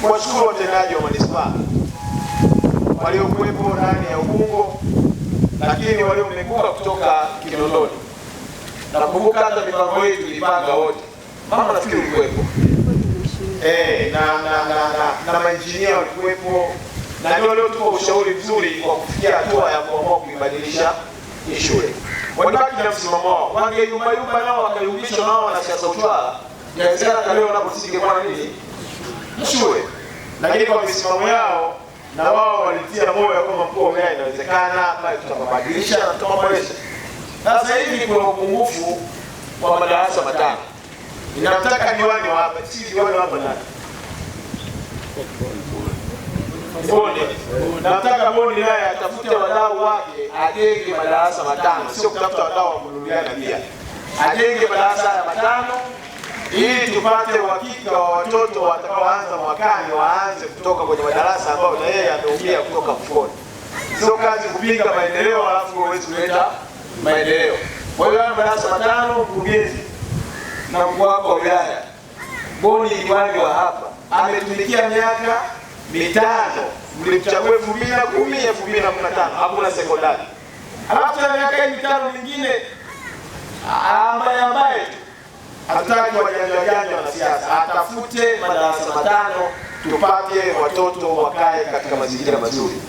kuwashukuru watendaji wa manispaa waliokuwepo ndani ya Ubungo, lakini waliomeguka kutoka Kinondoni. Nakumbuka hata mipango hii tulipanga wote. Mama nafikiri ulikuwepo. Na mainjinia walikuwepo, na ndio leo tuko ushauri mzuri kwa kufikia hatua ya kuamua kuibadilisha hii shule. Walibaki na msimamo wao. Wangeyumba nao wakayumbishwa nao na siasa utwala. Inawezekana leo wanaposige kwa nini? Shule. Lakini kwa misimamo yao na wao walitia moyo kama mkuu wa wilaya, inawezekana bali tutabadilisha na tutaboresha. Sasa hivi kuna upungufu wa madarasa matano. Ninamtaka diwani wa hapa, si diwani wa hapa nani? Boni. Nataka Boni naye atafute wadau wake ajenge madarasa matano, sio kutafuta wadau wa kununuliana pia. Ajenge madarasa ya matano ili tupate uhakika wa watoto watakaoanza mwakani waanze kutoka kwenye madarasa ambayo na yeye ameumia kutoka mfukoni. Sio kazi kupinga maendeleo alafu huwezi kuleta maendeleo. Kwa hiyo madarasa matano, mkurugenzi na mkuu wako wa wilaya Boni diwani wa hapa ametumikia miaka 5. Mlimchagua 2010, 2015 hakuna sekondari. Alafu na miaka 5 mingine ambaye hataki wajanja na siasa, atafute madarasa matano tupate watoto wakae katika mazingira mazuri.